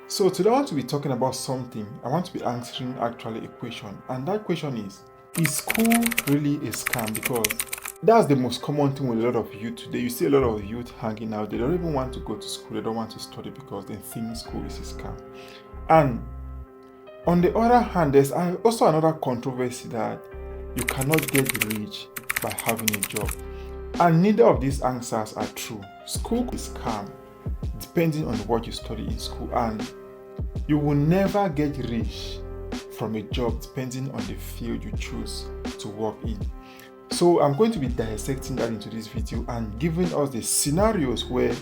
So today I want to be talking about something. I want to be answering actually a question, and that question is school really a scam? Because that's the most common thing with a lot of youth today. You see a lot of youth hanging out. They don't even want to go to school. They don't want to study because they think school is a scam. And on the other hand, there's also another controversy that you cannot get rich by having a job. And neither of these answers are true. School is scam depending on what you study in school, and you will never get rich from a job depending on the field you choose to work in. So I'm going to be dissecting that into this video and giving us the scenarios where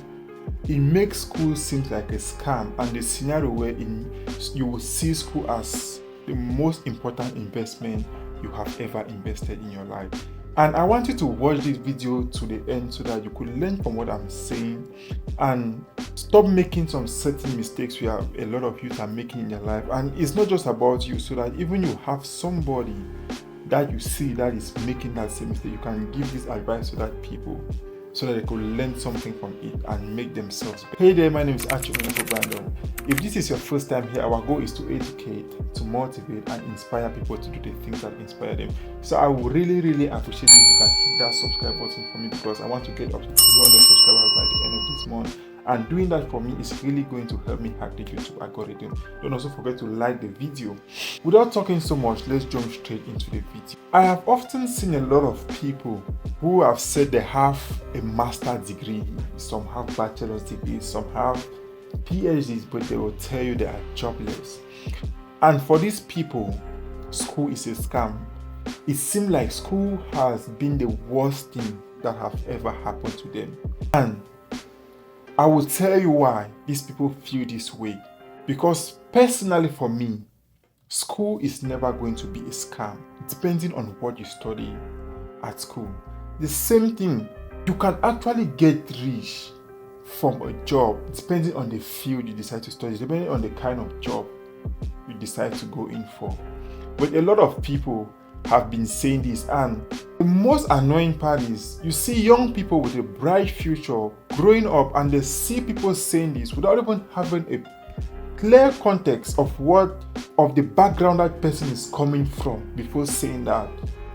it makes school seem like a scam, and the scenario where you will see school as the most important investment you have ever invested in your life. And I want you to watch this video to the end so that you could learn from what I'm saying and stop making some certain mistakes where a lot of youth are making in their life. And it's not just about you, so that even you have somebody that you see that is making that same mistake, you can give this advice to that people so that they could learn something from it and make themselves better. Hey there, my name is Achimoko Brandon. If this is your first time here, our goal is to educate, to motivate, and inspire people to do the things that inspire them. So I would really appreciate it if you can hit that subscribe button for me, because I want to get up to 200 subscribers by the end of this month. And doing that for me is really going to help me hack the YouTube algorithm. Don't also forget to like the video. Without talking so much, let's jump straight into the video. I have often seen a lot of people who have said they have a master's degree, some have bachelor's degrees, some have PhDs, but they will tell you they are jobless. And for these people, school is a scam. It seems like school has been the worst thing that have ever happened to them. And I will tell you why these people feel this way. Because personally for me, school is never going to be a scam, depending on what you study at school. The same thing, you can actually get rich from a job depending on the field you decide to study, depending on the kind of job you decide to go in for. But a lot of people have been saying this, and the most annoying part is you see young people with a bright future growing up, and they see people saying this without even having a clear context of the background that person is coming from before saying that.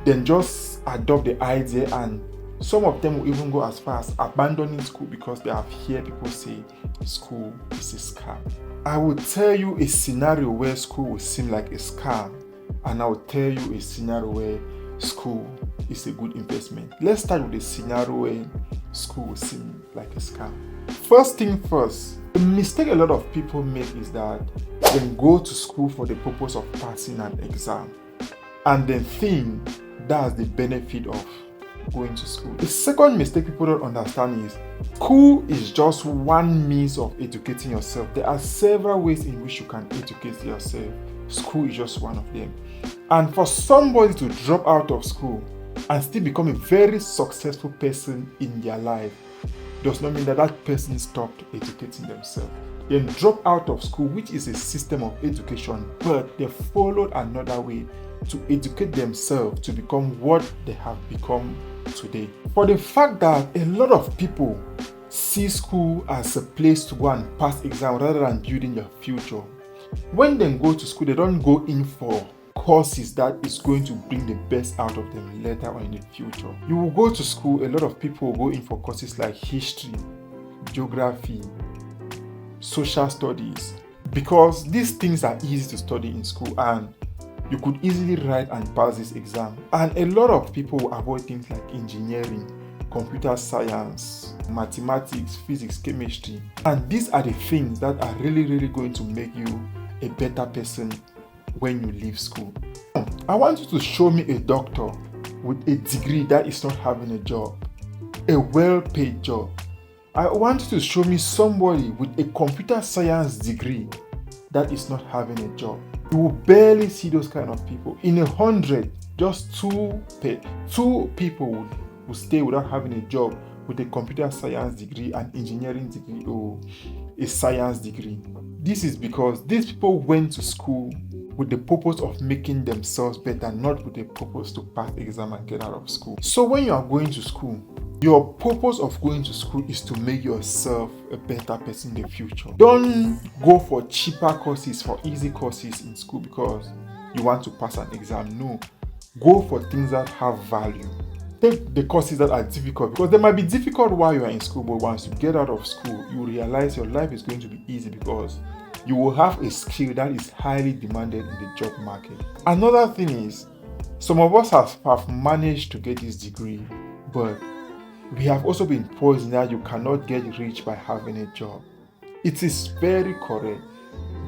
Then just adopt the idea, and some of them will even go as far as abandoning school because they have heard people say school is a scam. I will tell you a scenario where school will seem like a scam, and I will tell you a scenario where school is a good investment. Let's start with the scenario where school will seem like a scam. First thing first, the mistake a lot of people make is that they go to school for the purpose of passing an exam, and then think that's the benefit of going to school. The second mistake people don't understand is school is just one means of educating yourself. There are several ways in which you can educate yourself. School is just one of them. And for somebody to drop out of school and still become a very successful person in their life does not mean that that person stopped educating themselves. They drop out of school, which is a system of education, but they followed another way to educate themselves to become what they have become today. For the fact that a lot of people see school as a place to go and pass exams rather than building their future, when they go to school, they don't go in for courses that is going to bring the best out of them later on in the future. You will go to school, a lot of people will go in for courses like history, geography, social studies, because these things are easy to study in school and you could easily write and pass this exam. And a lot of people will avoid things like engineering, computer science, mathematics, physics, chemistry. And these are the things that are really going to make you a better person when you leave school. I want you to show me a doctor with a degree that is not having a job, a well-paid job. I want you to show me somebody with a computer science degree that is not having a job. You will barely see those kind of people. In 100, just two people will stay without having a job with a computer science degree, an engineering degree, or a science degree. This is because these people went to school with the purpose of making themselves better, not with the purpose to pass exam and get out of school. So when you are going to school, Your purpose of going to school is to make yourself a better person in the future. Don't go for cheaper courses, for easy courses in school because you want to pass an exam. No, go for things that have value. Take the courses that are difficult because they might be difficult while you are in school, but once you get out of school, you realize your life is going to be easy because you will have a skill that is highly demanded in the job market. Another thing is, some of us have managed to get this degree, but we have also been poisoned that you cannot get rich by having a job. It is very correct,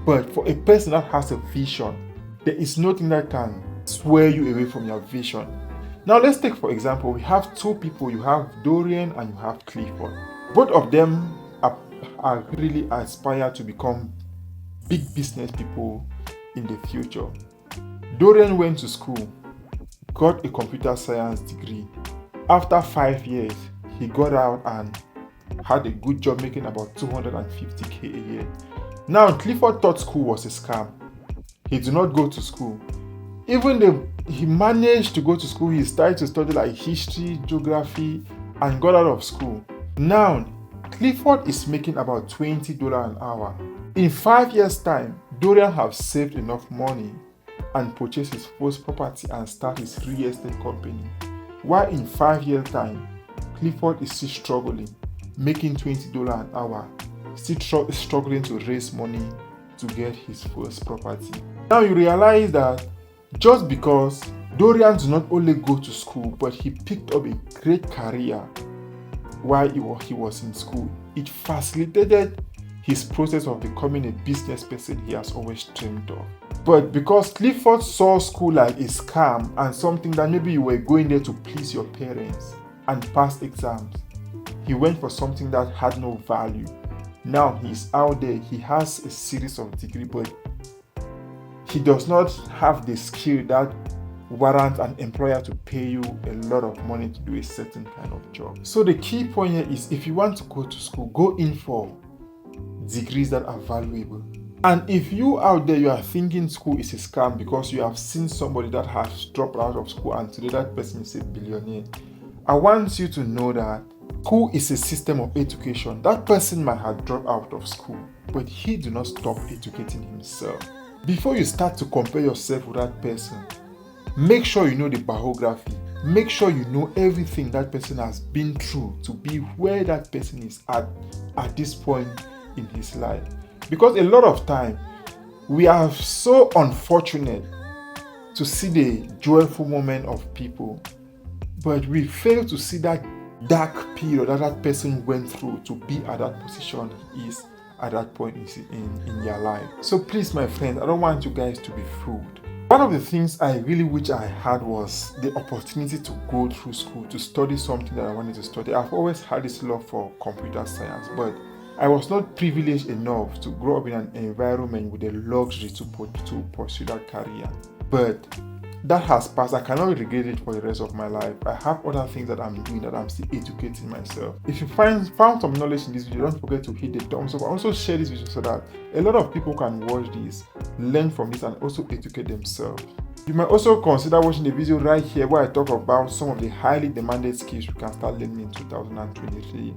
but for a person that has a vision, there is nothing that can sway you away from your vision. Now let's take for example, we have two people, you have Dorian and you have Clifford. Both of them are really aspire to become big business people in the future. Dorian went to school, got a computer science degree. After 5 years, he got out and had a good job making about 250k a year. Now Clifford thought school was a scam. He did not go to school. Even though he managed to go to school, he started to study like history, geography, and got out of school. Now, Clifford is making about $20 an hour. In 5 years' time, Dorian have saved enough money and purchased his first property and start his real estate company. While in 5 years' time, Clifford is still struggling, making $20 an hour, still struggling to raise money to get his first property. Now you realize that just because Dorian did not only go to school, but he picked up a great career while he was in school. It facilitated his process of becoming a business person he has always dreamed of. But because Clifford saw school like a scam and something that maybe you were going there to please your parents and pass exams, he went for something that had no value. Now he's out there, he has a series of degrees, but he does not have the skill that warrants an employer to pay you a lot of money to do a certain kind of job. So the key point here is, if you want to go to school, go in for degrees that are valuable. And if you out there, you are thinking school is a scam because you have seen somebody that has dropped out of school and today that person is a billionaire, I want you to know that school is a system of education. That person might have dropped out of school, but he do not stop educating himself. Before you start to compare yourself with that person, make sure you know the biography. Make sure you know everything that person has been through to be where that person is at this point in his life. Because a lot of time, we are so unfortunate to see the joyful moment of people, but we fail to see that dark period that person went through to be at that position he is at that point in their life. So please, my friends, I don't want you guys to be fooled. One of the things I really wish I had was the opportunity to go through school, to study something that I wanted to study. I've always had this love for computer science, but I was not privileged enough to grow up in an environment with the luxury to pursue that career. But that has passed. I cannot regret it for the rest of my life. I have other things that I'm doing, that I'm still educating myself. If you found some knowledge in this video, don't forget to hit the thumbs up. Also share this video so that a lot of people can watch this, learn from this, and also educate themselves. You might also consider watching the video right here where I talk about some of the highly demanded skills you can start learning in 2023.